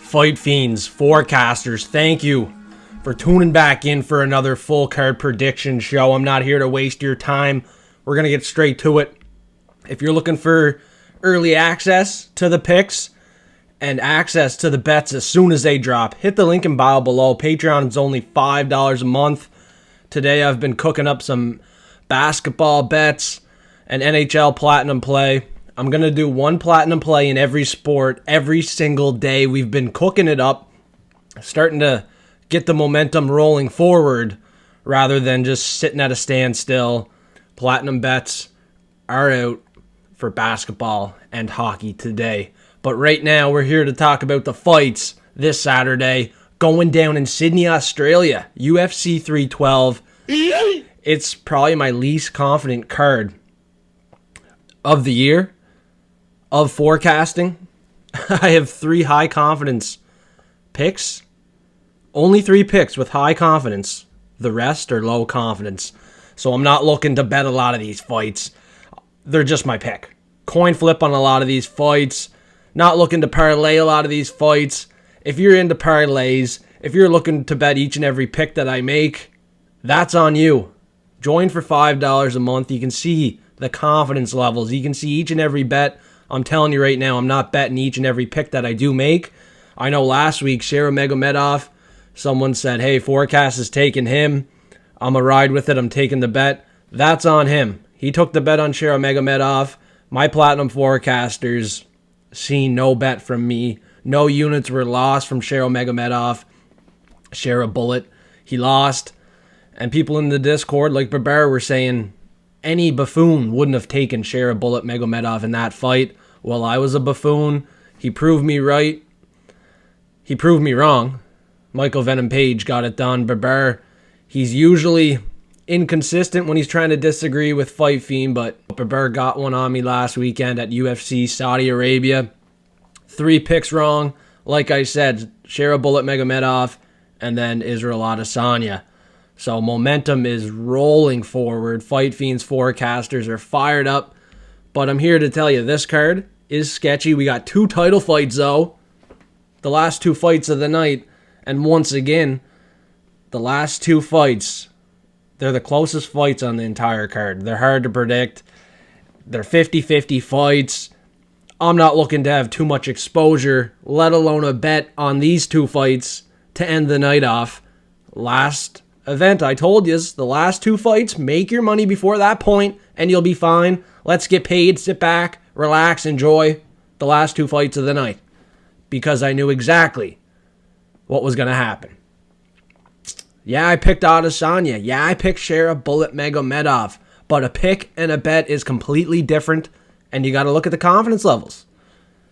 Fight Fiends, forecasters, thank you for tuning back in for another full card prediction show. I'm not here to waste your time. We're going to get straight to it. If you're looking for early access to the picks and access to the bets as soon as they drop, hit the link in bio below. Patreon is only $5 a month. Today I've been cooking up some basketball bets and NHL Platinum play. I'm going to do one Platinum play in every sport every single day. We've been cooking it up, starting to get the momentum rolling forward rather than just sitting at a standstill. Platinum bets are out for basketball and hockey today. But right now we're here to talk about the fights this Saturday going down in Sydney, Australia. UFC 312. It's probably my least confident card of the year of forecasting. I have 3 high confidence picks. Only 3 picks with high confidence. The rest are low confidence. So I'm not looking to bet a lot of these fights. They're just my pick. Coin flip on a lot of these fights. Not looking to parlay a lot of these fights. If you're into parlays, if you're looking to bet each and every pick that I make, that's on you. Join for $5 a month. You can see the confidence levels. You can see each and every bet. I'm telling you right now, I'm not betting each and every pick that I do make. I know last week, Sharamegomedov, someone said, hey, forecast is taking him. I'm a ride with it. I'm taking the bet. That's on him. He took the bet on Sharamegomedov. My Platinum forecasters seen no bet from me. No units were lost from Sharamegomedov. Shara Bullet, he lost. And people in the Discord, like Barber, were saying any buffoon wouldn't have taken Shara Bullet Megomedov in that fight. Well, I was a buffoon. He proved me right. He proved me wrong. Michael Venom Page got it done. Barber, he's usually inconsistent when he's trying to disagree with Fight Fiend, but Barber got one on me last weekend at UFC Saudi Arabia. 3 picks wrong. Like I said, Shara Bullet Megomedov and then Israel Adesanya. So momentum is rolling forward. Fight Fiends forecasters are fired up. But I'm here to tell you, this card is sketchy. We got 2 title fights, though. The last 2 fights of the night. And once again, the last 2 fights, they're the closest fights on the entire card. They're hard to predict. They're 50-50 fights. I'm not looking to have too much exposure, let alone a bet on these 2 fights to end the night off. Last event, I told you, the last 2 fights, make your money before that point and you'll be fine. Let's get paid, sit back, relax, enjoy the last 2 fights of the night. Because I knew exactly what was going to happen. Yeah, I picked Adesanya. Yeah, I picked Shara Bullet Megomedov. But a pick and a bet is completely different, and you got to look at the confidence levels.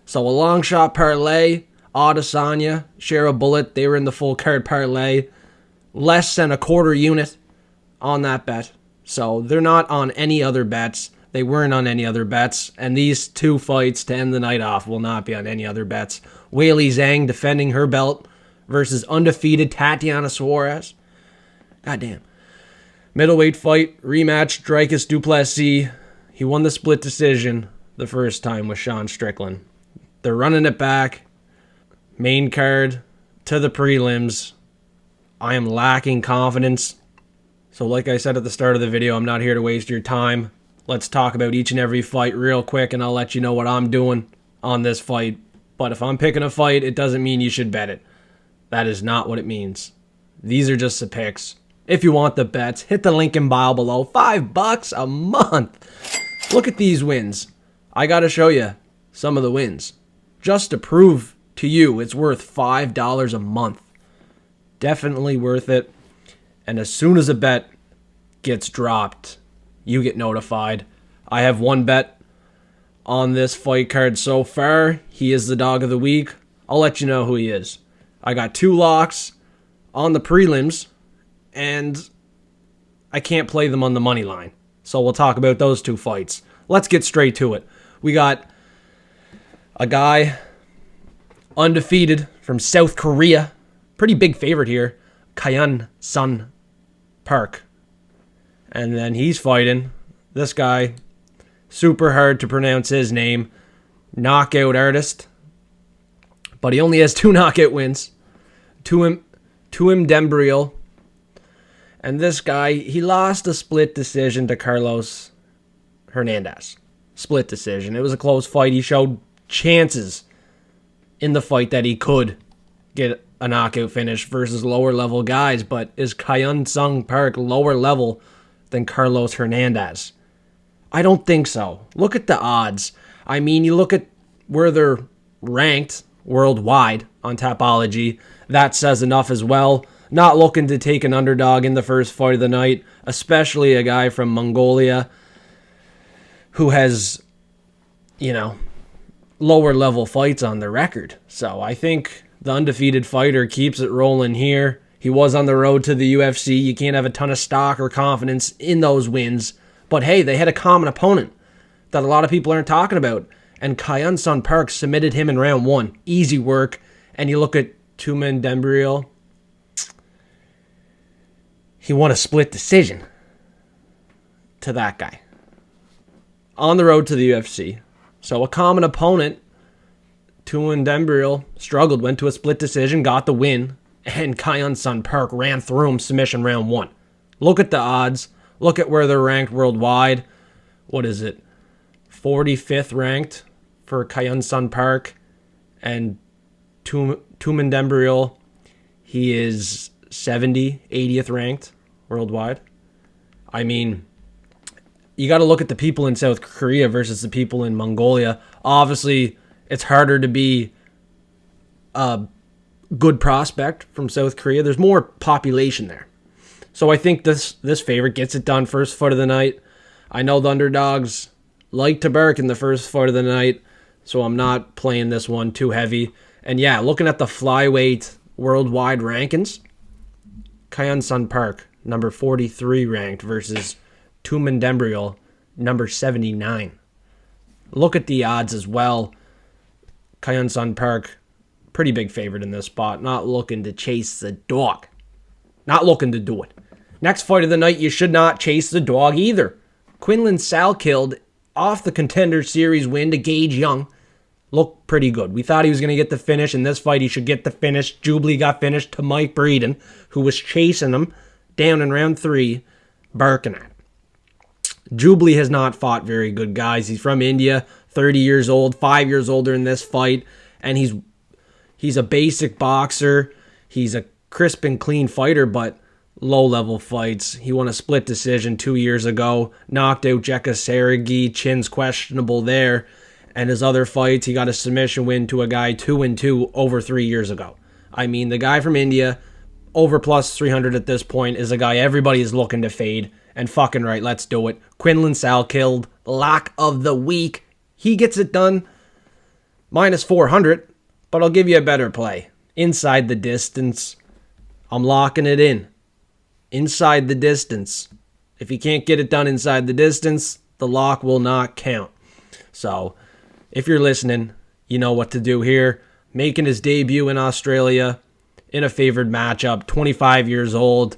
So a long shot parlay, Adesanya, Shara Bullet, they were in the full card parlay. Less than a quarter unit on that bet. So they're not on any other bets. They weren't on any other bets. And these 2 fights to end the night off will not be on any other bets. Weili Zhang defending her belt versus undefeated Tatiana Suarez. Goddamn. Middleweight fight, rematch, Dricus du Plessis. He won the split decision the first time with Sean Strickland. They're running it back. Main card to the prelims. I am lacking confidence. So like I said at the start of the video, I'm not here to waste your time. Let's talk about each and every fight real quick, and I'll let you know what I'm doing on this fight. But if I'm picking a fight, it doesn't mean you should bet it. That is not what it means. These are just the picks. If you want the bets, hit the link in bio below. $5 a month. Look at these wins. I got to show you some of the wins. Just to prove to you it's worth $5 a month. Definitely worth it. And as soon as a bet gets dropped, you get notified. I have 1 bet on this fight card so far. He is the dog of the week. I'll let you know who he is. I got 2 locks on the prelims, and I can't play them on the money line. So we'll talk about those 2 fights. Let's get straight to it. We got a guy undefeated from South Korea. Pretty big favorite here. Hyun Sun Park. And then he's fighting this guy. Super hard to pronounce his name. Knockout artist. But he only has 2 knockout wins. Tumendemberel. And this guy, he lost a split decision to Carlos Hernandez. Split decision. It was a close fight. He showed chances in the fight that he could get a knockout finish versus lower level guys. But is Hyun Park lower level than Carlos Hernandez? I don't think so. Look at the odds. I mean, you look at where they're ranked worldwide on Tapology. That says enough as well. Not looking to take an underdog in the first fight of the night, especially a guy from Mongolia who has, lower level fights on the record. So I think the undefeated fighter keeps it rolling here. He was on the road to the UFC. You can't have a ton of stock or confidence in those wins. But hey, they had a common opponent that a lot of people aren't talking about. And Hyun Park submitted him in round 1. Easy work. And you look at Tumendemberel. He won a split decision to that guy. On the road to the UFC. So a common opponent. Tumendemberel struggled, went to a split decision, got the win. And Hyun Park ran through him, submission round 1. Look at the odds. Look at where they're ranked worldwide. What is it? 45th ranked for Hyun Park. And Tumendemberel, he is 80th ranked worldwide. I mean, you got to look at the people in South Korea versus the people in Mongolia. Obviously, it's harder to be a good prospect from South Korea. There's more population there. So I think this favorite gets it done first fight of the night. I know the underdogs like to bark in the first fight of the night, so I'm not playing this one too heavy. And yeah, looking at the flyweight worldwide rankings, Hyun Park, number 43 ranked versus Tumendemberel, number 79. Look at the odds as well. Hyun Park, pretty big favorite in this spot. Not looking to chase the dog. Not looking to do it. Next fight of the night, you should not chase the dog either. Quillan Salkilld off the Contender Series win to Gage Young. Looked pretty good. We thought he was going to get the finish. In this fight, he should get the finish. Jubli got finished to Mike Breeden, who was chasing him down in round 3, barking at him. Jubli has not fought very good, guys. He's from India, 30 years old, 5 years older in this fight, and he's a basic boxer. He's a crisp and clean fighter, but low-level fights. He won a split decision 2 years ago, knocked out Jenkins. Chin's questionable there. And his other fights, he got a submission win to a guy 2-2 over 3 years ago. I mean, the guy from India, over plus 300 at this point, is a guy everybody is looking to fade. And fucking right, let's do it. Quillan Salkilld, lock of the week. He gets it done. Minus 400, but I'll give you a better play. Inside the distance. I'm locking it in. Inside the distance. If you can't get it done inside the distance, the lock will not count. So, if you're listening, you know what to do here. Making his debut in Australia in a favored matchup. 25 years old.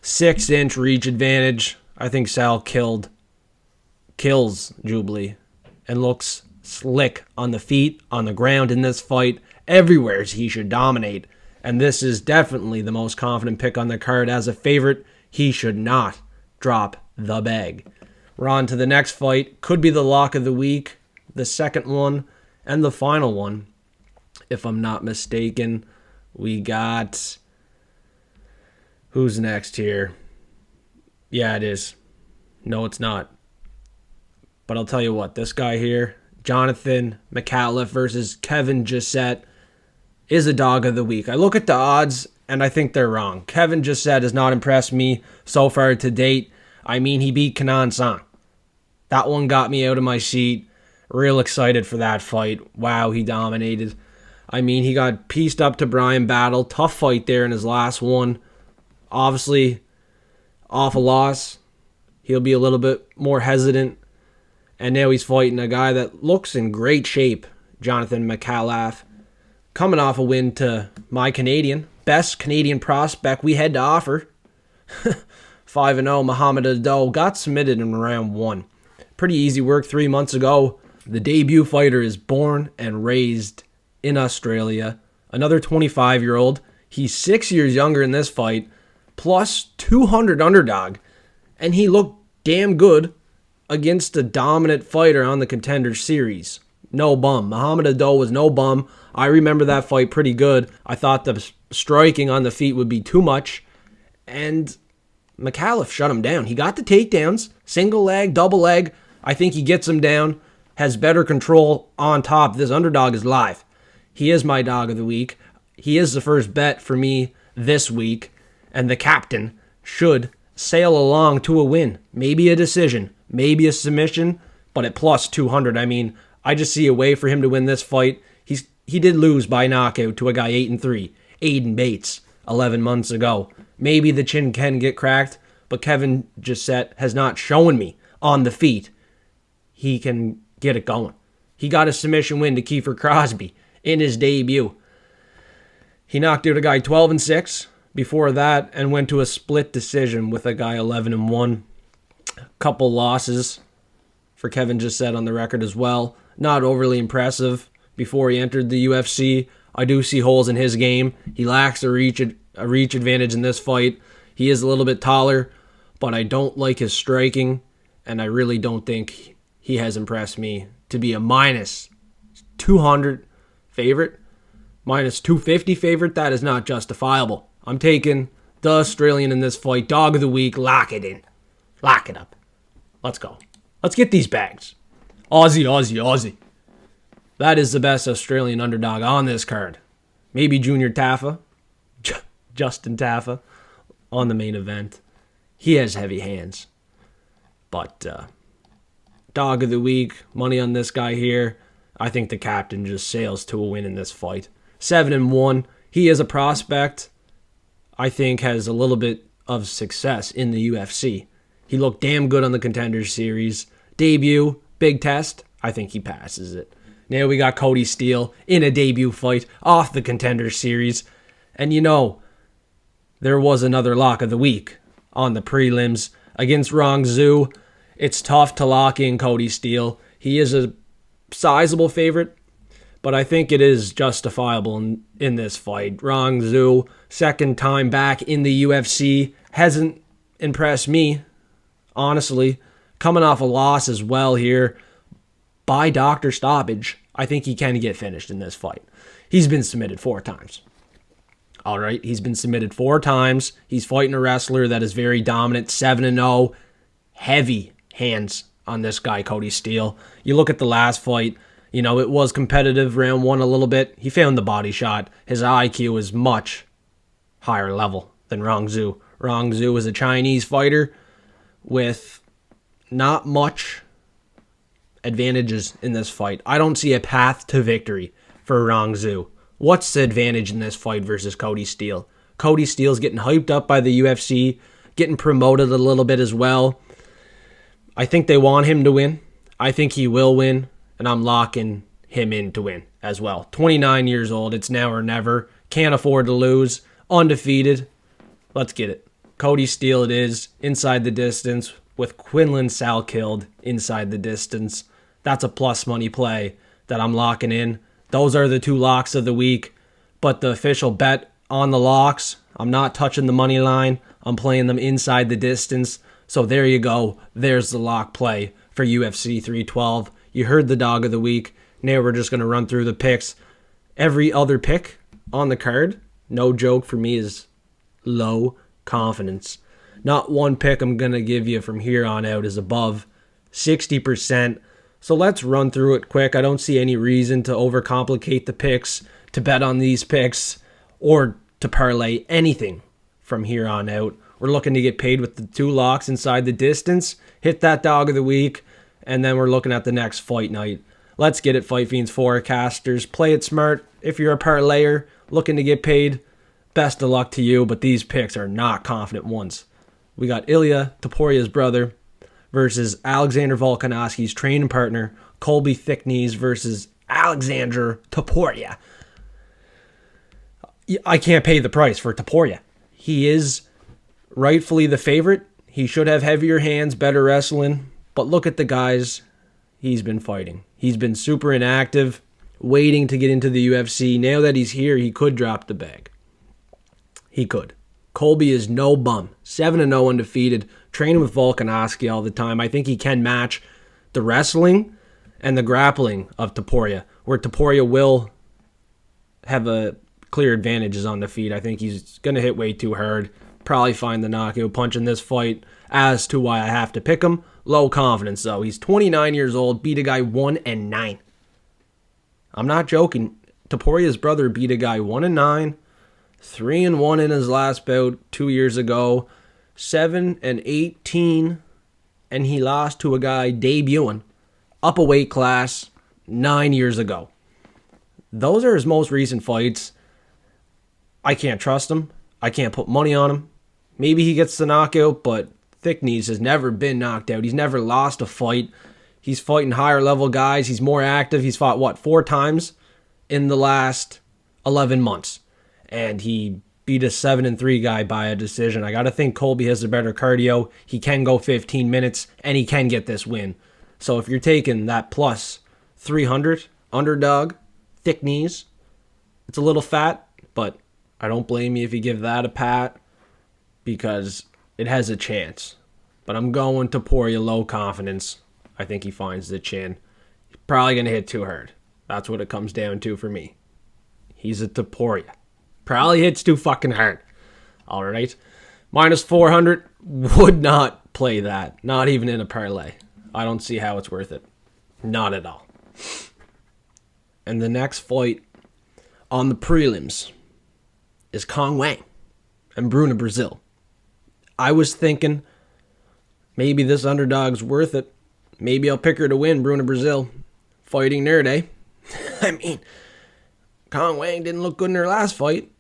6-inch reach advantage. I think Salkilld kills Jubli and looks slick on the feet, on the ground in this fight. Everywhere he should dominate. And this is definitely the most confident pick on the card. As a favorite, he should not drop the bag. We're on to the next fight. Could be the lock of the week. The second one and the final one. If I'm not mistaken, we got... Who's next here? Yeah, it is. No, it's not. But I'll tell you what, this guy here, Jonathan Micallef versus Kevin Jousset, is a dog of the week. I look at the odds, and I think they're wrong. Kevin Jousset has not impressed me so far to date. I mean, he beat Kenan Song. That one got me out of my seat. Real excited for that fight. Wow, he dominated. I mean, he got pieced up to Brian Battle. Tough fight there in his last one. Obviously, off a loss. He'll be a little bit more hesitant. And now he's fighting a guy that looks in great shape, Jonathan Micallef. Coming off a win to my Canadian. Best Canadian prospect we had to offer. 5-0, Muhammad Ado. Got submitted in round 1. Pretty easy work 3 months ago. The debut fighter is born and raised in Australia. Another 25-year-old. He's 6 years younger in this fight, plus 200 underdog. And he looked damn good against a dominant fighter on the Contender Series. No bum. Muhammad Ado was no bum. I remember that fight pretty good. I thought the striking on the feet would be too much. And Micallef shut him down. He got the takedowns. Single leg, double leg. I think he gets him down. Has better control on top. This underdog is live. He is my dog of the week. He is the first bet for me this week. And the captain should sail along to a win. Maybe a decision. Maybe a submission. But at plus 200, I mean, I just see a way for him to win this fight. He did lose by knockout to a guy 8-3. Aiden Bates, 11 months ago. Maybe the chin can get cracked, but Kevin Jousset has not shown me on the feet he can get it going. He got a submission win to Kiefer Crosby in his debut. He knocked out a guy 12-6 before that and went to a split decision with a guy 11-1. A couple losses for Kevin Jousset on the record as well. Not overly impressive before he entered the UFC. I do see holes in his game. He lacks a reach advantage in this fight. He is a little bit taller, but I don't like his striking, and I really don't think he has impressed me to be a minus 200 favorite, minus 250 favorite. That is not justifiable. I'm taking the Australian in this fight. Dog of the week. Lock it in. Lock it up. Let's go. Let's get these bags. Aussie, Aussie, Aussie. That is the best Australian underdog on this card. Maybe Junior Taffa, Justin Taffa, on the main event. He has heavy hands. But dog of the week, money on this guy here. I think the captain just sails to a win in this fight. 7-1. He is a prospect. I think has a little bit of success in the UFC. He looked damn good on the Contender Series. Debut, big test. I think he passes it. Now we got Cody Steele in a debut fight off the Contender Series. And you know, there was another lock of the week on the prelims against Rong. It's tough to lock in Cody Steele. He is a sizable favorite, but I think it is justifiable in this fight. Rong, second time back in the UFC, hasn't impressed me, honestly. Coming off a loss as well here by doctor stoppage. I think he can get finished in this fight. He's been submitted 4 times. All right, he's been submitted 4 times. He's fighting a wrestler that is very dominant, 7-0. Heavy hands on this guy, Cody Steele. You look at the last fight, you know, it was competitive, round 1 a little bit. He found the body shot. His IQ is much higher level than Rong. Rong is a Chinese fighter with not much advantages in this fight. I don't see a path to victory for Rong. What's the advantage in this fight versus Cody Steele? Cody Steele's getting hyped up by the UFC, getting promoted a little bit as well. I think they want him to win. I think he will win, and I'm locking him in to win as well. 29 years old. It's now or never. Can't afford to lose. Undefeated. Let's get it. Cody Steele it is. Inside the distance with Quillan Salkilld inside the distance. That's a plus money play that I'm locking in. Those are the 2 locks of the week. But the official bet on the locks, I'm not touching the money line. I'm playing them inside the distance. So there you go. There's the lock play for UFC 312. You heard the dog of the week. Now we're just going to run through the picks. Every other pick on the card, no joke for me, is low confidence. Not one pick I'm going to give you from here on out is above 60%. So let's run through it quick. I don't see any reason to overcomplicate the picks, to bet on these picks, or to parlay anything from here on out. We're looking to get paid with the 2 locks inside the distance, hit that dog of the week, and then we're looking at the next fight night. Let's get it, Fight Fiends forecasters. Play it smart. If you're a parlayer looking to get paid, best of luck to you, but these picks are not confident ones. We got Ilya, Topuria's brother, versus Alexander Volkanovski's training partner, Colby Thicknesse versus Aleksandre Topuria. I can't pay the price for Topuria. He is rightfully the favorite. He should have heavier hands, better wrestling. But look at the guys he's been fighting. He's been super inactive. waiting to get into the UFC. Now that he's here, he could drop the bag. He could. Colby is no bum. 7-0 undefeated. Training with Volkanovski all the time. I think he can match the wrestling and the grappling of Topuria, where Topuria will have a clear advantages on the feet. I think he's going to hit way too hard. Probably find the knockout punch in this fight as to why I have to pick him. Low confidence, though. He's 29 years old, beat a guy 1-9. I'm not joking. Topuria's brother beat a guy 1-9, 3-1 in his last bout 2 years ago, 7-18, and he lost to a guy debuting up a weight class 9 years ago. Those are his most recent fights. I can't trust him. I can't put money on him. Maybe he gets the knockout, but Thicknesse has never been knocked out. He's never lost a fight. He's fighting higher level guys. He's more active. He's fought, 4 times in the last 11 months. And he beat a 7-3 guy by a decision. I got to think Colby has a better cardio. He can go 15 minutes, and he can get this win. So if you're taking that plus 300 underdog, Thicknesse, it's a little fat, but I don't blame you if you give that a pat because it has a chance. But I'm going to Topuria low confidence. I think he finds the chin. He's probably going to hit too hard. That's what it comes down to for me. He's a Topuria. Probably hits too fucking hard. All right. Minus 400. Would not play that. Not even in a parlay. I don't see how it's worth it. Not at all. And the next fight on the prelims is Wang and Bruna, Brazil. I was thinking maybe this underdog's worth it. Maybe I'll pick her to win, Bruna, Brazil. Fighting nerd, eh? I mean, Wang didn't look good in her last fight.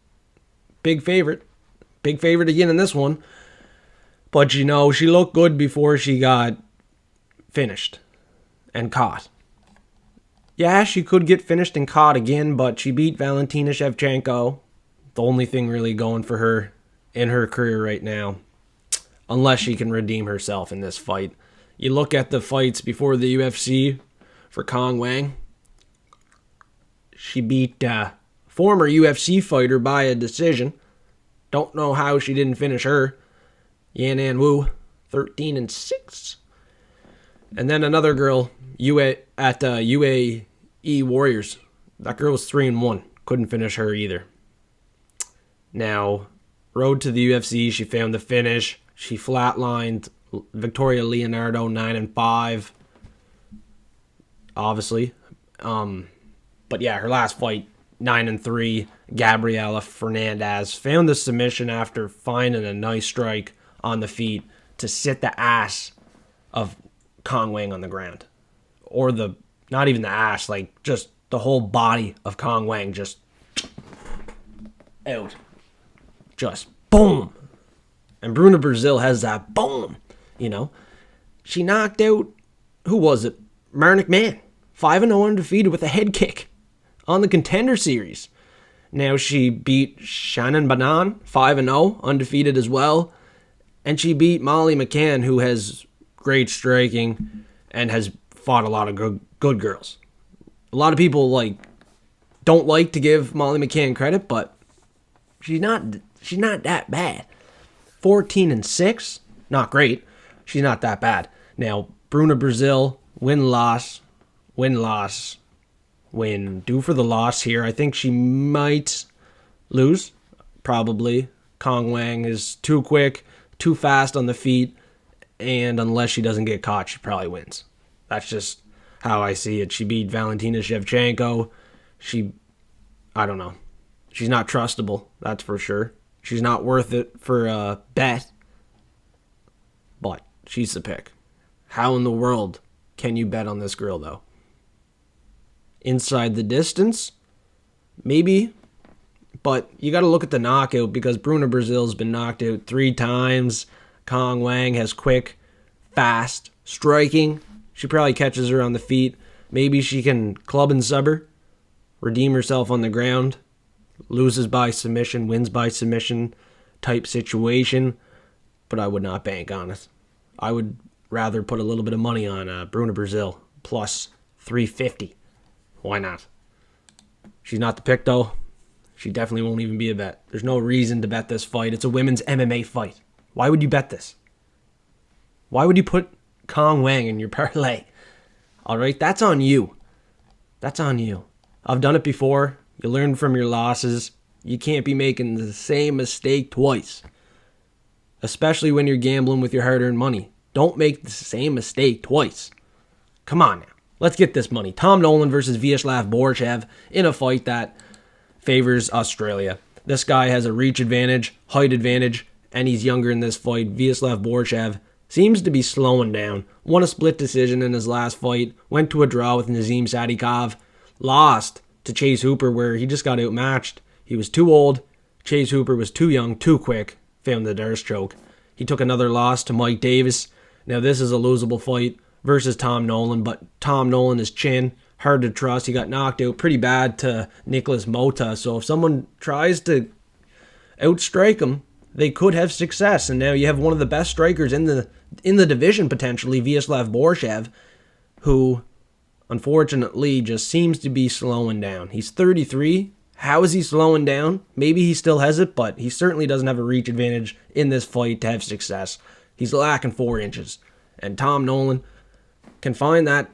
Big favorite. Big favorite again in this one. But, she looked good before she got finished and caught. Yeah, she could get finished and caught again, but she beat Valentina Shevchenko. The only thing really going for her in her career right now. Unless she can redeem herself in this fight. You look at the fights before the UFC for Wang. She beat a former UFC fighter by a decision. Don't know how she didn't finish her. Yanan Wu, 13-6. And then another girl at UAE Warriors. That girl was 3-1. Couldn't finish her either. Now, road to the UFC, she found the finish. She flatlined Victoria Leonardo 9-5. Obviously. But yeah, her last fight, 9-3. Gabriela Fernandez found the submission after finding a nice strike on the feet to sit the ass of Wang on the ground. Or not even the ass, like just the whole body of Wang just out. Just boom. And Bruna, Brazil has that boom, She knocked out, who was it? Marnik Man. 5-0 undefeated with a head kick on the Contender Series. Now she beat Shannon Banan, 5-0, undefeated as well. And she beat Molly McCann, who has great striking and has fought a lot of good girls. A lot of people don't like to give Molly McCann credit, but she's not that bad. 14-6, not great. She's not that bad. Now, Bruna, Brazil, win-loss, win. Due for the loss here. I think she might lose, probably. Wang is too quick, too fast on the feet, and unless she doesn't get caught, she probably wins. That's just how I see it. She beat Valentina Shevchenko. I don't know. She's not trustable, that's for sure. She's not worth it for a bet, but she's the pick. How in the world can you bet on this girl, though? Inside the distance? Maybe, but you got to look at the knockout because Bruna Brazil's been knocked out 3 times. Wang has quick, fast striking. She probably catches her on the feet. Maybe she can club and sub her, redeem herself on the ground. Loses by submission, wins by submission type situation, but I would not bank on it. I would rather put a little bit of money on Bruna Brazil plus 350. Why not? She's not the pick, though. She definitely won't even be a bet. There's no reason to bet this fight. It's a women's MMA fight. Why would you bet this? Why would you put Cong Wang in your parlay? All right, that's on you. That's on you. I've done it before. You learn from your losses. You can't be making the same mistake twice. Especially when you're gambling with your hard-earned money. Don't make the same mistake twice. Come on now. Let's get this money. Tom Nolan versus Viacheslav Borshchev in a fight that favors Australia. This guy has a reach advantage, height advantage, and he's younger in this fight. Viacheslav Borshchev seems to be slowing down. Won a split decision in his last fight. Went to a draw with Nazim Sadikov. Lost to Chase Hooper where he just got outmatched. He was too old. Chase Hooper was too young, too quick. Found the Durst choke. He took another loss to Mike Davis. Now this is a losable fight versus Tom Nolan, but Tom Nolan is chin. Hard to trust. He got knocked out pretty bad to Nicholas Mota. So if someone tries to outstrike him, they could have success. And now you have one of the best strikers in the division potentially, Viacheslav Borshchev, who unfortunately just seems to be slowing down. He's 33. How is he slowing down? Maybe he still has it, but he certainly doesn't have a reach advantage in this fight to have success. He's lacking 4 inches. And Tom Nolan can find that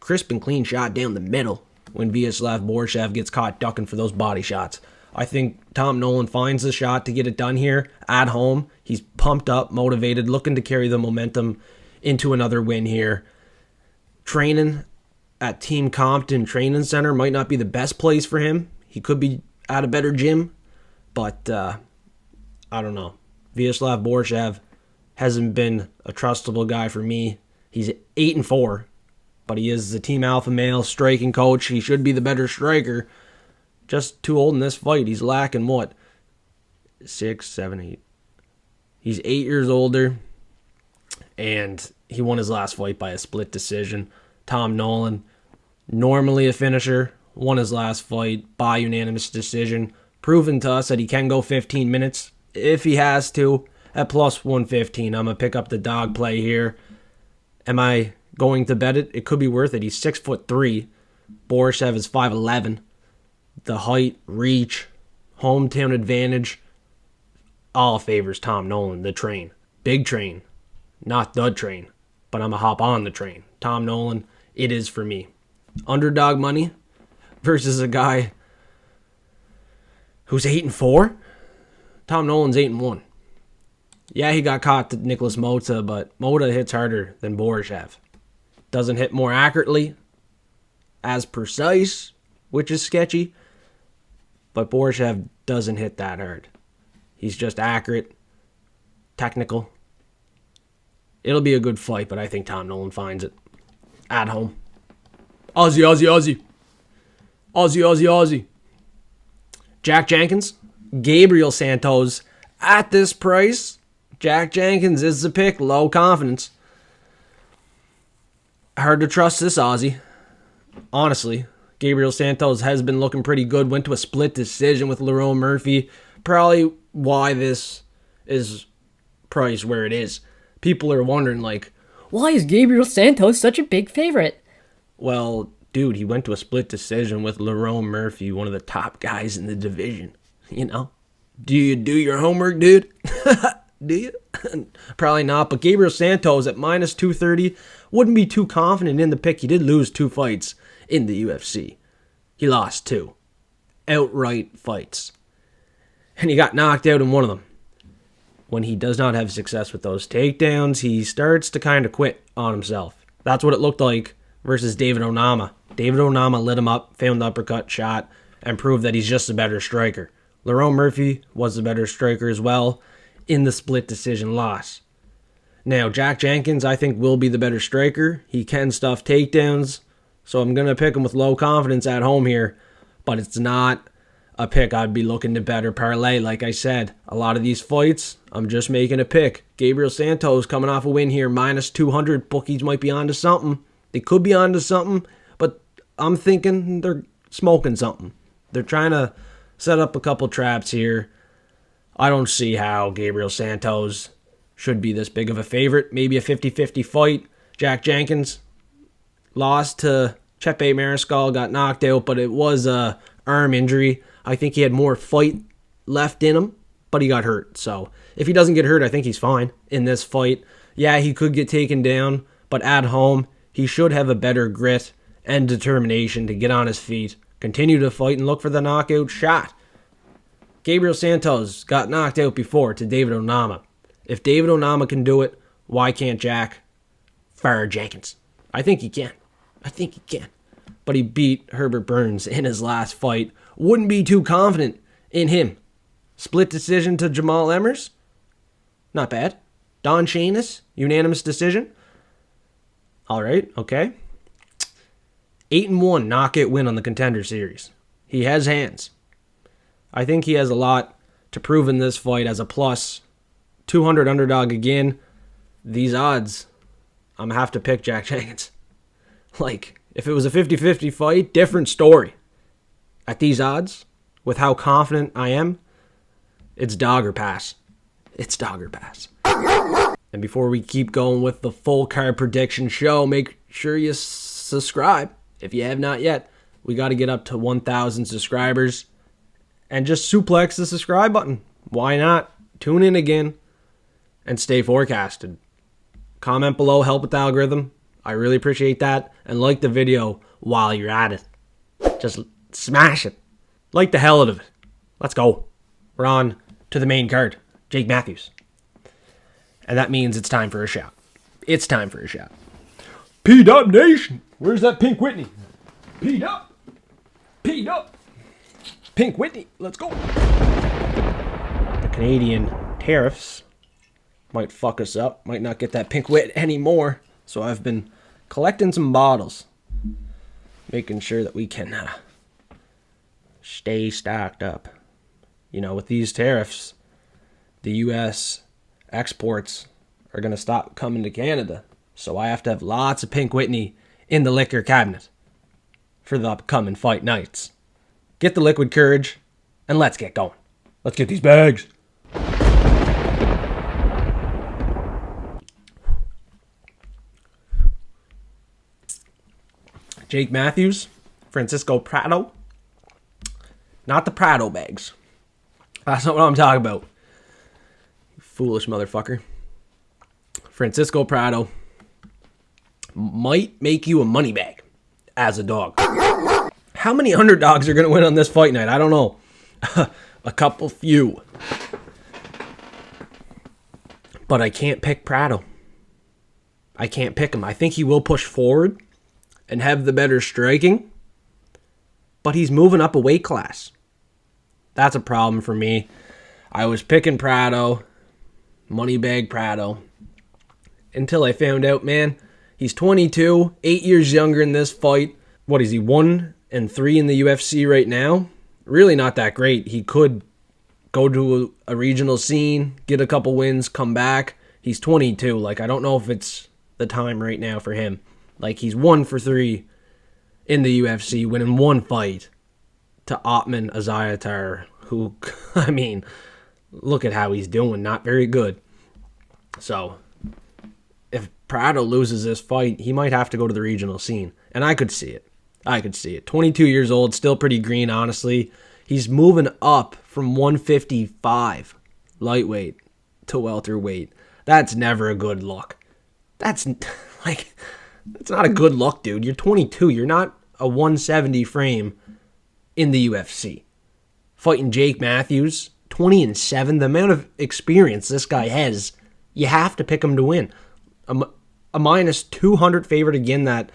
crisp and clean shot down the middle when Viacheslav Borshchev gets caught ducking for those body shots. I think Tom Nolan finds the shot to get it done here at home. He's pumped up, motivated, looking to carry the momentum into another win here. Training at Team Compton Training Center might not be the best place for him. He could be at a better gym, but I don't know. Viacheslav Borshchev hasn't been a trustable guy for me. He's 8-4, but he is the team alpha male striking coach. He should be the better striker. Just too old in this fight. He's lacking what? 6, 7, 8. He's 8 years older, and he won his last fight by a split decision. Tom Nolan, normally a finisher, won his last fight by unanimous decision, proven to us that he can go 15 minutes if he has to. At plus 115, I'm going to pick up the dog play here. Am I going to bet it? It could be worth it. He's 6'3". Borshchev is 5'11". The height, reach, hometown advantage, all favors Tom Nolan, the train. Big train, not the train, but I'm going to hop on the train. Tom Nolan, it is for me. Underdog money versus a guy who's 8-4. Tom Nolan's 8-1. Yeah, he got caught to Nicholas Mota, but Mota hits harder than Borshchev. Doesn't hit more accurately, as precise, which is sketchy, but Borshchev doesn't hit that hard. He's just accurate, technical. It'll be a good fight, but I think Tom Nolan finds it at home. Aussie, Aussie, Aussie. Aussie, Aussie, Aussie. Jack Jenkins, Gabriel Santos at this price. Jack Jenkins is the pick. Low confidence. Hard to trust this Aussie. Honestly, Gabriel Santos has been looking pretty good. Went to a split decision with Lerone Murphy. Probably why this is priced where it is. People are wondering, like, why is Gabriel Santos such a big favorite? Well, dude, he went to a split decision with Lerone Murphy, one of the top guys in the division. You know? Do you do your homework, dude? Do you? Probably not, but Gabriel Santos at minus 230 wouldn't be too confident in the pick. He did lose 2 fights in the UFC. He lost 2 outright fights. And he got knocked out in one of them. When he does not have success with those takedowns, he starts to kind of quit on himself. That's what it looked like versus David Onama. David Onama lit him up, found the uppercut shot, and proved that he's just a better striker. Lerone Murphy was the better striker as well in the split decision loss. Now, Jack Jenkins, I think, will be the better striker. He can stuff takedowns, so I'm going to pick him with low confidence at home here, but it's not a pick I'd be looking to bet or parlay. Like I said, a lot of these fights, I'm just making a pick. Gabriel Santos coming off a win here, minus 200. Bookies might be onto something. They could be onto something, but I'm thinking they're smoking something. They're trying to set up a couple traps here. I don't see how Gabriel Santos should be this big of a favorite. Maybe a 50-50 fight. Jack Jenkins lost to Chepe Mariscal got knocked out, but it was a arm injury. I think he had more fight left in him, but he got hurt. So if he doesn't get hurt, I think he's fine in this fight. Yeah, he could get taken down, but at home, he should have a better grit and determination to get on his feet, continue to fight, and look for the knockout shot. Gabriel Santos got knocked out before to David Onama. If David Onama can do it, why can't Jack fire Jenkins? I think he can. But he beat Herbert Burns in his last fight. Wouldn't be too confident in him. Split decision to Jamal Emmers? Not bad. Don Shanis, unanimous decision. All right, okay. 8-1 knockout win on the Contender Series. He has hands. I think he has a lot to prove in this fight as a plus 200 underdog again. These odds, I'm going to have to pick Jack Jenkins. Like, if it was a 50-50 fight, different story. At these odds, with how confident I am, it's dog or pass. It's dog or pass. And before we keep going with the full card prediction show, make sure you subscribe if you have not yet. We got to get up to 1,000 subscribers. And just suplex the subscribe button. Why not? Tune in again and stay forecasted. Comment below, help with the algorithm. I really appreciate that. And like the video while you're at it. Just smash it. Like the hell out of it. Let's go. We're on to the main card. Jake Matthews. And that means it's time for a shout. It's time for a shout. P-Dub Nation. Where's that Pink Whitney? P-Dub. P-Dub. Pink Whitney. Let's go. The Canadian tariffs might fuck us up. Might not get that Pink Whit anymore. So I've been collecting some bottles. Making sure that we can stay stocked up. You know, with these tariffs, the U.S. exports are going to stop coming to Canada. So I have to have lots of Pink Whitney in the liquor cabinet for the upcoming fight nights. Get the liquid courage, and let's get going. Let's get these bags. Jake Matthews, Francisco Prado. Not the Prado bags. That's not what I'm talking about. You foolish motherfucker. Francisco Prado might make you a money bag as a dog. How many underdogs are going to win on this fight night? I don't know. A few. But I can't pick Prado. I can't pick him. I think he will push forward and have the better striking. But he's moving up a weight class. That's a problem for me. I was picking Prado. Moneybag Prado. Until I found out, man, he's 22, 8 years younger in this fight. What is he, 1-3 in the UFC right now? Really not that great. He could go to a regional scene, get a couple wins, come back. He's 22. Like, I don't know if it's the time right now for him. Like, he's 1-3 in the UFC, winning one fight to Otman Azayatar, who, I mean, look at how he's doing. Not very good. So, if Prado loses this fight, he might have to go to the regional scene. And I could see it. 22 years old, still pretty green, honestly. He's moving up from 155 lightweight to welterweight. That's never a good look. That's not a good look, dude. You're 22. You're not a 170 frame in the UFC. Fighting Jake Matthews, 20-7. The amount of experience this guy has, you have to pick him to win. A minus 200 favorite again that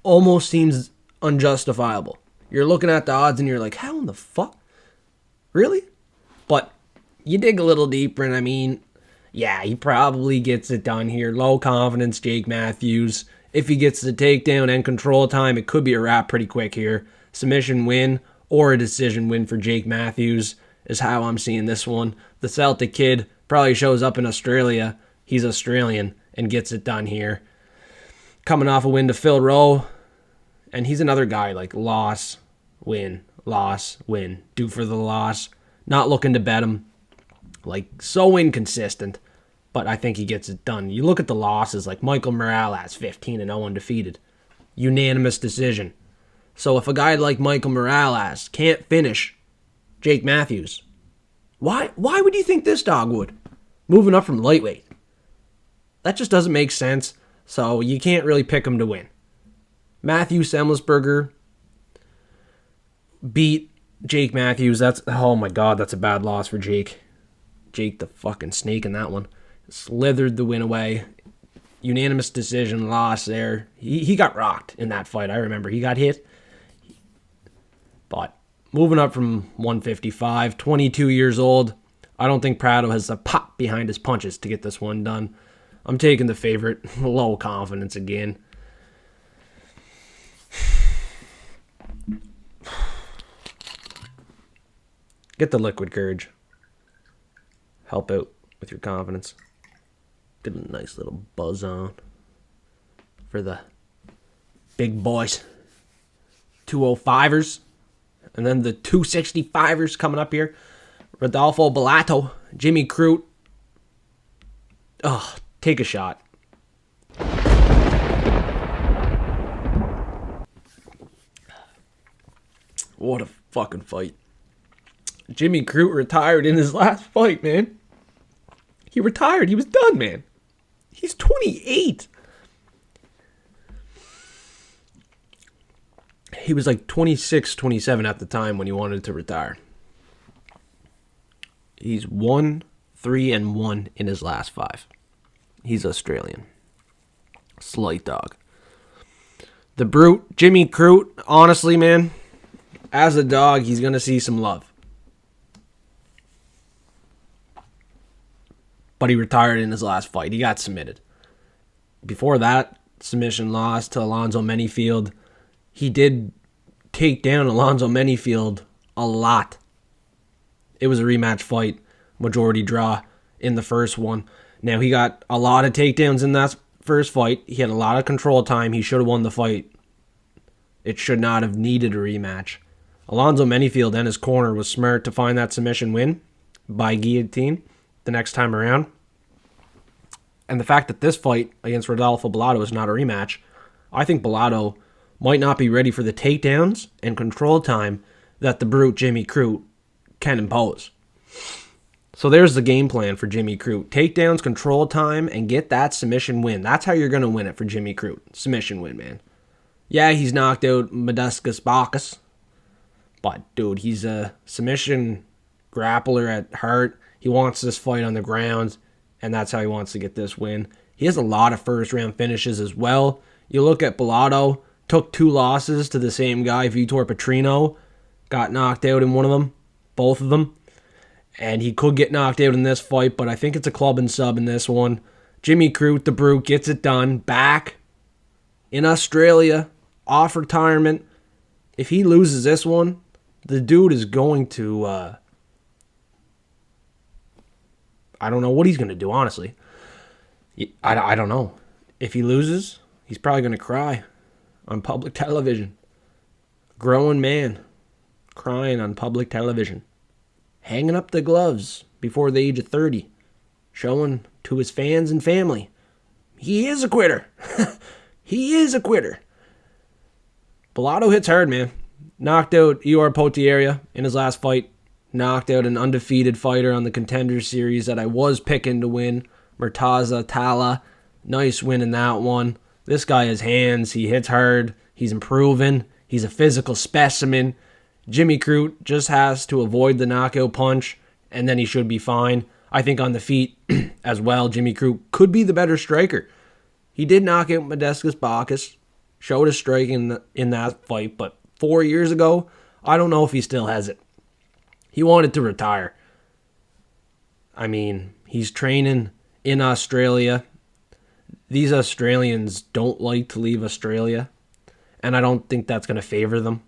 almost seems unjustifiable. You're looking at the odds and you're like, how in the fuck? Really? But you dig a little deeper and I mean, yeah, he probably gets it done here. Low confidence Jake Matthews. If he gets the takedown and control time, it could be a wrap pretty quick here. Submission win or a decision win for Jake Matthews is how I'm seeing this one. The Celtic kid probably shows up in Australia. He's Australian and gets it done here. Coming off a win to Phil Rowe. And he's another guy like loss, win, due for the loss. Not looking to bet him. Like so inconsistent. But I think he gets it done. You look at the losses like Michael Morales, 15-0 undefeated. Unanimous decision. So if a guy like Micallef can't finish Jake Matthews, why would you think this dog would? Moving up from lightweight. That just doesn't make sense, so you can't really pick him to win. Matthew Semlisberger beat Jake Matthews. Oh my god, that's a bad loss for Jake. Jake the fucking snake in that one. Slithered the win away. Unanimous decision loss there. He got rocked in that fight. I remember he got hit. But moving up from 155, 22 years old. I don't think Prado has the pop behind his punches to get this one done. I'm taking the favorite. Low confidence again. Get the liquid courage. Help out with your confidence. Get a nice little buzz on for the big boys. 205ers. And then the 265ers coming up here. Rodolfo Bellato, Jimmy Crute. Oh, take a shot. What a fucking fight. Jimmy Crute retired in his last fight, man. He retired. He was done, man. He's 28. He was like 26, 27 at the time when he wanted to retire. He's 1-3-1 in his last 5. He's Australian. Slight dog. The brute, Jimmy Crute, honestly, man, as a dog, he's going to see some love. But he retired in his last fight. He got submitted. Before that submission loss to Alonzo Menifield, he did take down Alonzo Menifield a lot. It was a rematch fight, majority draw in the first one. Now, he got a lot of takedowns in that first fight. He had a lot of control time. He should have won the fight. It should not have needed a rematch. Alonzo Menifield and his corner was smart to find that submission win by guillotine the next time around. And the fact that this fight against Rodolfo Bellato is not a rematch, I think Bellato might not be ready for the takedowns and control time that the brute Jimmy Crute can impose. So there's the game plan for Jimmy Crute. Takedowns, control time, and get that submission win. That's how you're going to win it for Jimmy Crute. Submission win, man. Yeah, he's knocked out Modestus Bacchus. But, dude, he's a submission grappler at heart. He wants this fight on the ground, and that's how he wants to get this win. He has a lot of first-round finishes as well. You look at Bellato, took 2 losses to the same guy, Vitor Petrino. Got knocked out in one of them, both of them. And he could get knocked out in this fight, but I think it's a club and sub in this one. Jimmy Crute, the brute, gets it done. Back in Australia, off retirement. If he loses this one, the dude is going to... I don't know what he's going to do, honestly. I don't know. If he loses, he's probably going to cry on public television. Grown man crying on public television. Hanging up the gloves before the age of 30. Showing to his fans and family. He is a quitter. He is a quitter. Bellato hits hard, man. Knocked out Ior Potieria in his last fight. Knocked out an undefeated fighter on the Contender Series that I was picking to win. Murtaza Tala. Nice win in that one. This guy has hands. He hits hard. He's improving. He's a physical specimen. Jimmy Crute just has to avoid the knockout punch, and then he should be fine. I think on the feet as well, Jimmy Crute could be the better striker. He did knock out Modestus Bacchus. Showed his striking in that fight, but 4 years ago, I don't know if he still has it. He wanted to retire. I mean, he's training in Australia. These Australians don't like to leave Australia, and I don't think that's going to favor them.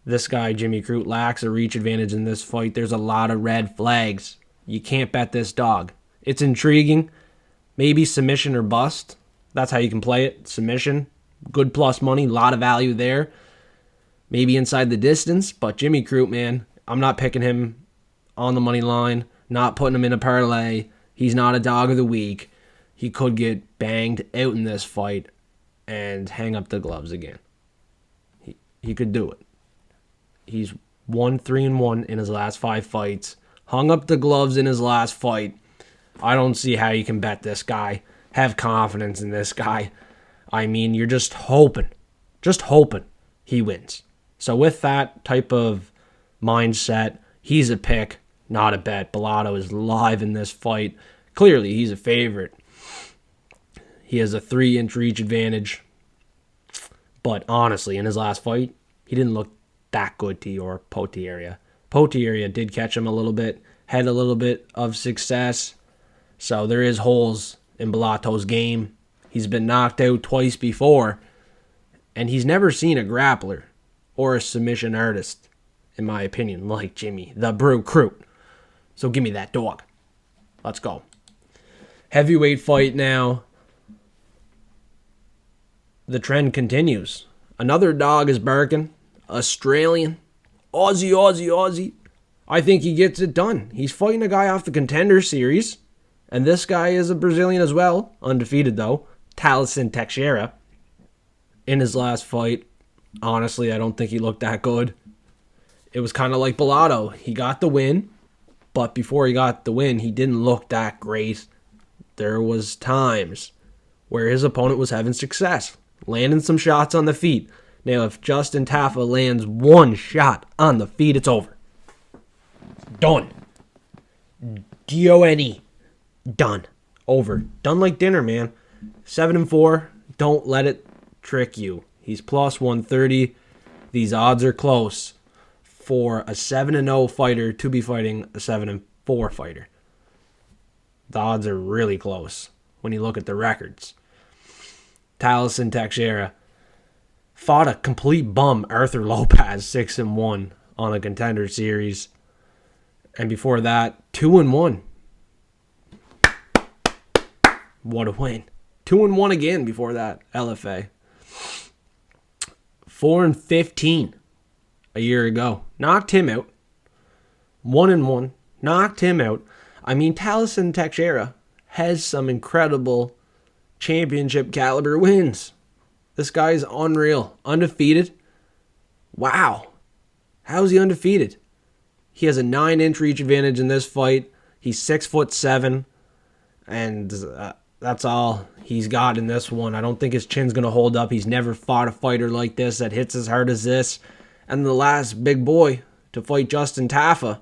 This guy, Jimmy Crute, lacks a reach advantage in this fight. There's a lot of red flags. You can't bet this dog. It's intriguing. Maybe submission or bust. That's how you can play it. Submission. Good plus money. A lot of value there. Maybe inside the distance. But Jimmy Crute, man, I'm not picking him on the money line. Not putting him in a parlay. He's not a dog of the week. He could get banged out in this fight and hang up the gloves again. he could do it. He's 1-3-1 in his last 5 fights. Hung up the gloves in his last fight. I don't see how you can bet this guy. Have confidence in this guy. I mean, you're just hoping he wins. So with that type of mindset, he's a pick, not a bet. Bellato is live in this fight. Clearly, he's a favorite. He has a 3-inch reach advantage. But honestly, in his last fight, he didn't look that good to your Topuria. Topuria did catch him a little bit, had a little bit of success. So there is holes in Bellato's game. He's been knocked out twice before, and he's never seen a grappler or a submission artist, in my opinion, like Jimmy, the Brew Crute. So give me that dog. Let's go. Heavyweight fight now. The trend continues. Another dog is barking. Australian. Aussie. I think he gets it done. He's fighting a guy off the Contender Series. And this guy is a Brazilian as well. Undefeated, though. Teixeira. In his last fight, honestly, I don't think he looked that good. It was kind of like Bellato. He got the win. But before he got the win, he didn't look that great. There was times where his opponent was having success. Landing some shots on the feet. Now, if Justin Tafa lands one shot on the feet, it's over. Done. D-O-N-E. Done. Over. Done like dinner, man. 7-4. Don't let it trick you. He's plus 130. These odds are close for a 7-0 fighter to be fighting a 7-4 fighter. The odds are really close when you look at the records. Teixeira fought a complete bum, Arthur Lopez, 6-1 on a Contender Series. And before that, 2-1. What a win. 2-1 again before that, LFA. 4-15 a year ago. Knocked him out. 1-1. Knocked him out. I mean, Teixeira has some incredible championship caliber wins. This guy's unreal. Undefeated. Wow. How's he undefeated? He has a 9-inch reach advantage in this fight. He's 6'7", and that's all he's got in this one. I don't think his chin's going to hold up. He's never fought a fighter like this that hits as hard as this. And the last big boy to fight Justin Tafa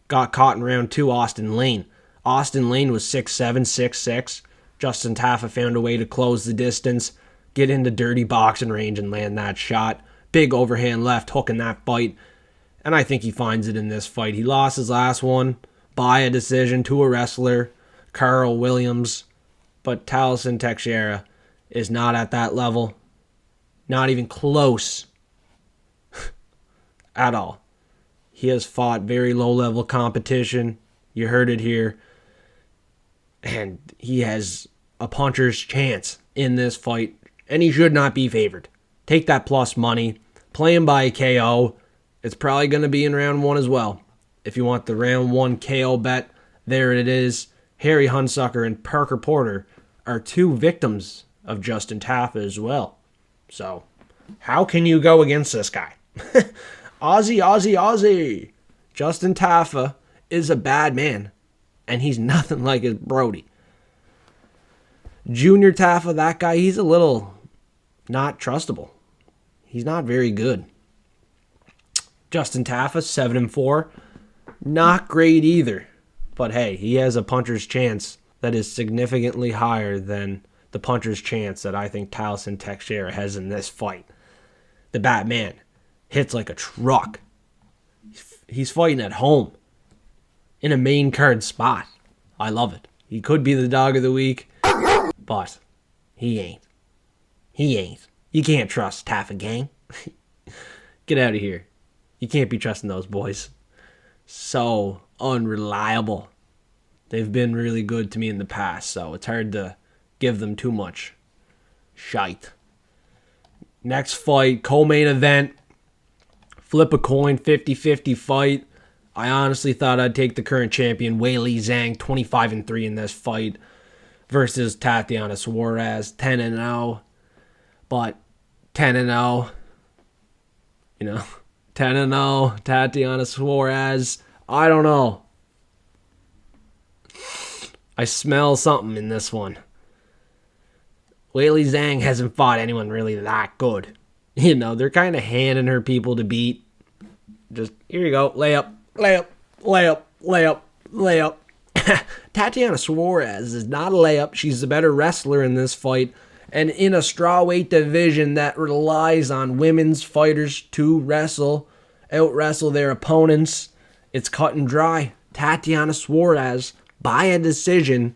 got caught in round 2, Austin Lane. Austin Lane was 6'7", 6'6". Justin Tafa found a way to close the distance, get into dirty boxing range, and land that shot. Big overhand left hook in that fight. And I think he finds it in this fight. He lost his last one by a decision to a wrestler, Carl Williams. But Teixeira is not at that level. Not even close. At all. He has fought very low-level competition. You heard it here. And he has a puncher's chance in this fight. And he should not be favored. Take that plus money. Play him by a KO. It's probably going to be in round 1 as well. If you want the round 1 KO bet, there it is. Harry Hunsucker and Parker Porter are 2 victims of Justin Tafa as well. So, how can you go against this guy? Aussie. Justin Tafa is a bad man, and he's nothing like his Brody. Junior Tafa, that guy, he's a little not trustable. He's not very good. Justin Tafa, 7-4. Not great either. But hey, he has a puncher's chance that is significantly higher than the puncher's chance that I think Teixeira has in this fight. The Batman hits like a truck. He's fighting at home in a main card spot. I love it. He could be the dog of the week, but he ain't. You can't trust Tafa gang. Get out of here. You can't be trusting those boys. So unreliable. They've been really good to me in the past, so it's hard to give them too much shite. Next fight, co-main event. Flip a coin, 50-50 fight. I honestly thought I'd take the current champion, Weili Zhang, 25-3 in this fight, versus Tatiana Suarez, 10-0. But 10-0, 10-0, Tatiana Suarez. I don't know. I smell something in this one. Weili Zhang hasn't fought anyone really that good. They're kind of handing her people to beat. Just, here you go, layup, layup, layup, layup, layup. Tatiana Suarez is not a layup. She's the better wrestler in this fight. And in a strawweight division that relies on women's fighters to out-wrestle their opponents, it's cut and dry. Tatiana Suarez, by a decision,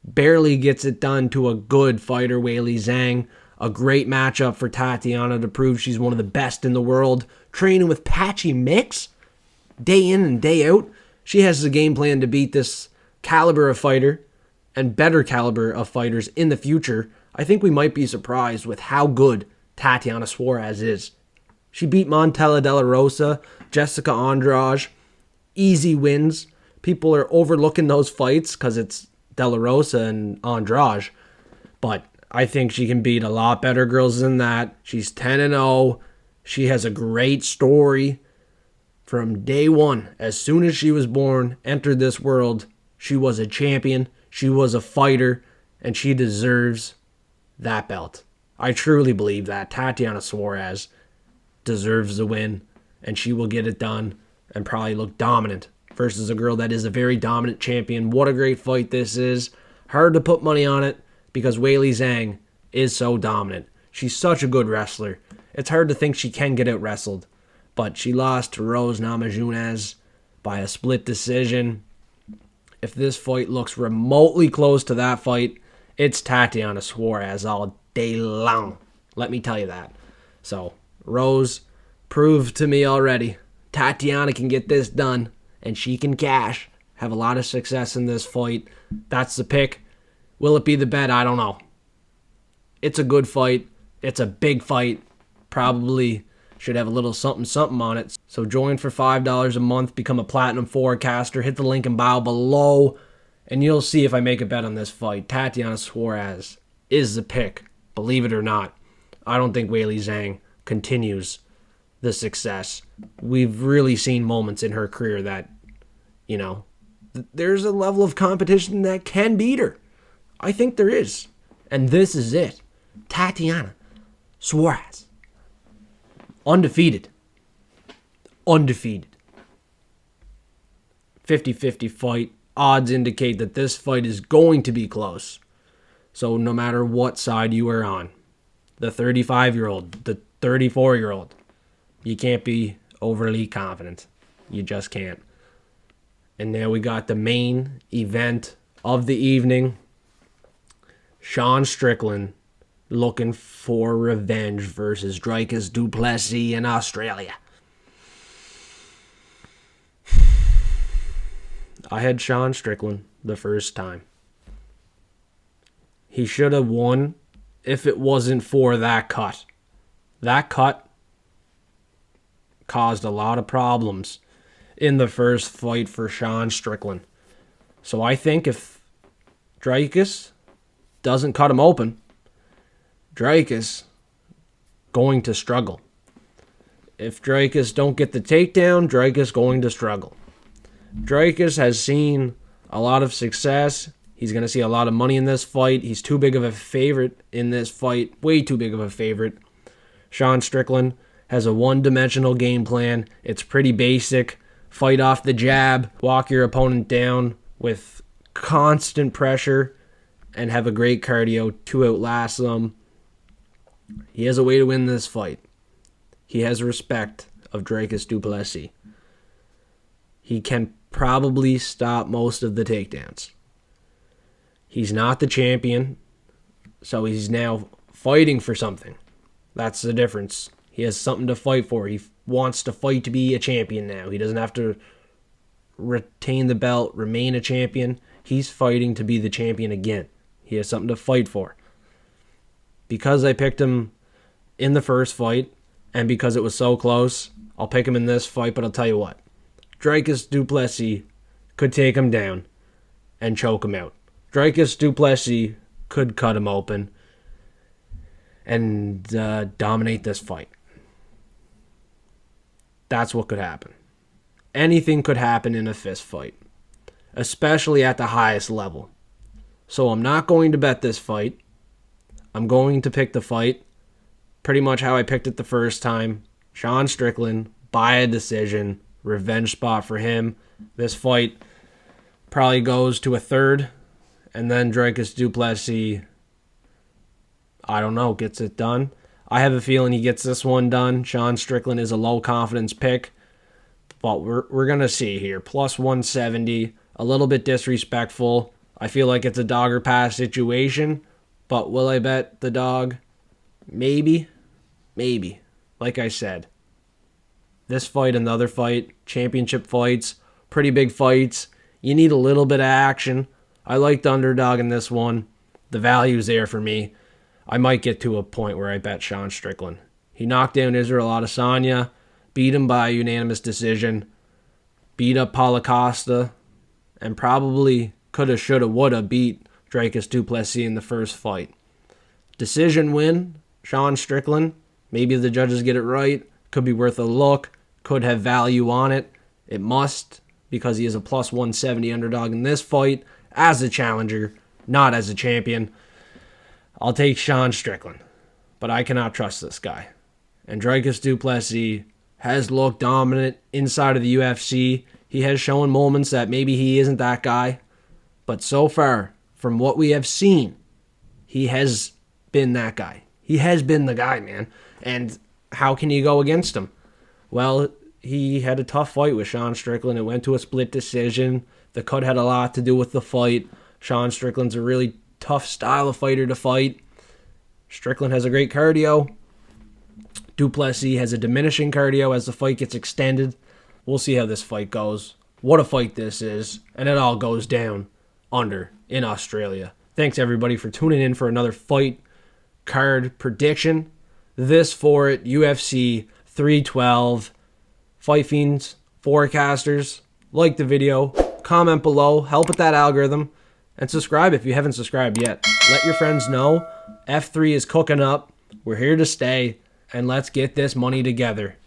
barely gets it done to a good fighter, Weili Zhang. A great matchup for Tatiana to prove she's one of the best in the world. Training with Patchy Mix, day in and day out. She has the game plan to beat this caliber of fighter and better caliber of fighters in the future. I think we might be surprised with how good Tatiana Suarez is. She beat Montella De La Rosa, Jessica Andrade, easy wins. People are overlooking those fights because it's De La Rosa and Andrade, but I think she can beat a lot better girls than that. She's 10-0. She has a great story from day one. As soon as she was born, entered this world, she was a champion, she was a fighter, and she deserves that belt. I truly believe that Tatiana Suarez deserves the win, and she will get it done and probably look dominant versus a girl that is a very dominant champion. What a great fight this is. Hard to put money on it because Weili Zhang is so dominant. She's such a good wrestler. It's hard to think she can get out wrestled, but she lost to Rose Namajunas by a split decision. If this fight looks remotely close to that fight, it's Tatiana Suarez all day long. Let me tell you that. So, Rose proved to me already. Tatiana can get this done, and she can cash. Have a lot of success in this fight. That's the pick. Will it be the bet? I don't know. It's a good fight. It's a big fight. Probably should have a little something on it. So join for $5 a month. Become a Platinum Forecaster. Hit the link in bio below. And you'll see if I make a bet on this fight. Tatiana Suarez is the pick. Believe it or not. I don't think Weili Zhang continues the success. We've really seen moments in her career that, there's a level of competition that can beat her. I think there is. And this is it. Tatiana Suarez. Undefeated. 50-50 fight. Odds indicate that this fight is going to be close. So no matter what side you are on, the 35-year-old, the 34-year-old, you can't be overly confident. You just can't. And now we got the main event of the evening. Sean Strickland looking for revenge versus Dricus du Plessis in Australia. I had Sean Strickland the first time. He should have won if it wasn't for that cut. That cut caused a lot of problems in the first fight for Sean Strickland. So I think if Dricus doesn't cut him open, Dricus going to struggle. If Dricus don't get the takedown, Dricus going to struggle. Dricus has seen a lot of success. He's going to see a lot of money in this fight. He's too big of a favorite in this fight. Way too big of a favorite. Sean Strickland has a one-dimensional game plan. It's pretty basic. Fight off the jab. Walk your opponent down with constant pressure and have a great cardio to outlast them. He has a way to win this fight. He has respect of Dricus du Plessis. He can probably stop most of the takedowns. He's not the champion, so he's now fighting for something. That's the difference. He has something to fight for. He wants to fight to be a champion now. He doesn't have to retain the belt, remain a champion. He's fighting to be the champion again. He has something to fight for. Because I picked him in the first fight, and because it was so close, I'll pick him in this fight, but I'll tell you what. Dricus du Plessis could take him down and choke him out. Dricus du Plessis could cut him open and dominate this fight. That's what could happen. Anything could happen in a fist fight, especially at the highest level. So I'm not going to bet this fight. I'm going to pick the fight pretty much how I picked it the first time. Sean Strickland by a decision. Revenge spot for him. This fight probably goes to a third. And then Dricus du Plessis, I don't know, gets it done. I have a feeling he gets this one done. Sean Strickland is a low confidence pick. But we're going to see here. Plus 170. A little bit disrespectful. I feel like it's a dog or pass situation. But will I bet the dog? Maybe. Maybe. Like I said. This fight, another fight. Championship fights. Pretty big fights. You need a little bit of action. I like the underdog in this one. The value's there for me. I might get to a point where I bet Sean Strickland. He knocked down Israel Adesanya. Beat him by unanimous decision. Beat up Paulo Costa. And probably coulda, shoulda, woulda beat Dricus du Plessis in the first fight. Decision win. Sean Strickland. Maybe the judges get it right. Could be worth a look. Could have value on it. It must, because he is a plus 170 underdog in this fight as a challenger, not as a champion. I'll take Sean Strickland, but I cannot trust this guy. And Dricus du Plessis has looked dominant inside of the UFC. He has shown moments that maybe he isn't that guy, but so far, from what we have seen, he has been that guy. He has been the guy, man. And how can you go against him? Well, he had a tough fight with Sean Strickland. It went to a split decision. The cut had a lot to do with the fight. Sean Strickland's a really tough style of fighter to fight. Strickland has a great cardio. Du Plessis has a diminishing cardio as the fight gets extended. We'll see how this fight goes. What a fight this is. And it all goes down under in Australia. Thanks everybody for tuning in for another fight card prediction. This for it, UFC 312. Fight Fiends, forecasters, like the video, comment below, help with that algorithm, and subscribe if you haven't subscribed yet. Let your friends know F3 is cooking up. We're here to stay, and let's get this money together.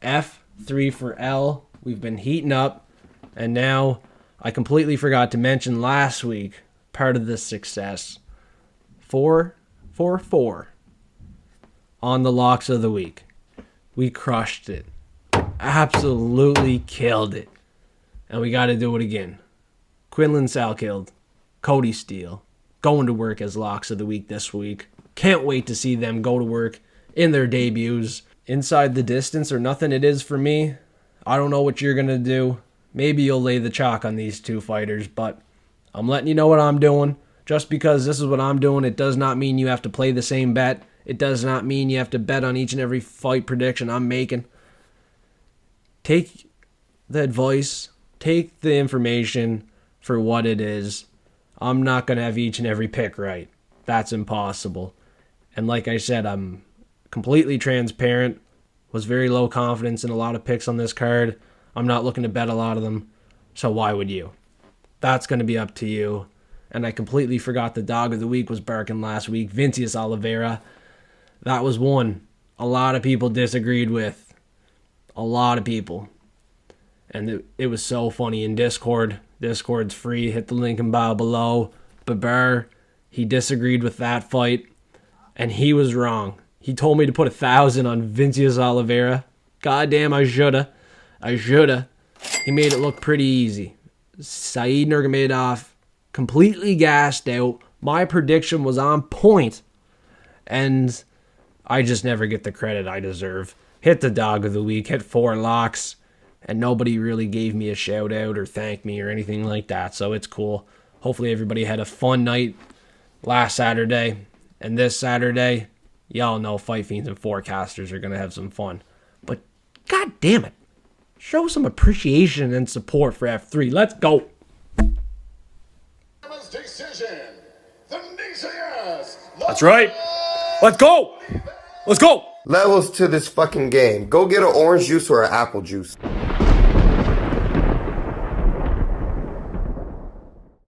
F3 for L. We've been heating up, and now I completely forgot to mention last week, part of this success, 4-4-4 on the locks of the week. We crushed it. Absolutely killed it. And we got to do it again. Quillan, Salkilld, Kody, Steele, going to work as locks of the week this week. Can't wait to see them go to work in their debuts. Inside the distance or nothing it is for me. I don't know what you're going to do. Maybe you'll lay the chalk on these two fighters, but I'm letting you know what I'm doing. Just because this is what I'm doing, it does not mean you have to play the same bet. It does not mean you have to bet on each and every fight prediction I'm making. Take the advice, take the information for what it is. I'm not going to have each and every pick right. That's impossible. And like I said, I'm completely transparent. Was very low confidence in a lot of picks on this card. I'm not looking to bet a lot of them. So why would you? That's going to be up to you. And I completely forgot the dog of the week was barking last week. Vincius Oliveira. That was one a lot of people disagreed with. A lot of people. And it was so funny in Discord. Discord's free. Hit the link in bio below. Baber, he disagreed with that fight. And he was wrong. He told me to put 1,000 on Vincius Oliveira. Goddamn, I shoulda. He made it look pretty easy. Said Nurmagomedov completely gassed out. My prediction was on point. And I just never get the credit I deserve. Hit the dog of the week. Hit 4 locks. And nobody really gave me a shout out or thanked me or anything like that. So it's cool. Hopefully everybody had a fun night last Saturday. And this Saturday, y'all know Fight Fiends and forecasters are going to have some fun. But god damn it. Show some appreciation and support for F3. Let's go. That's right. Let's go. Let's go. Levels to this fucking game. Go get an orange juice or an apple juice.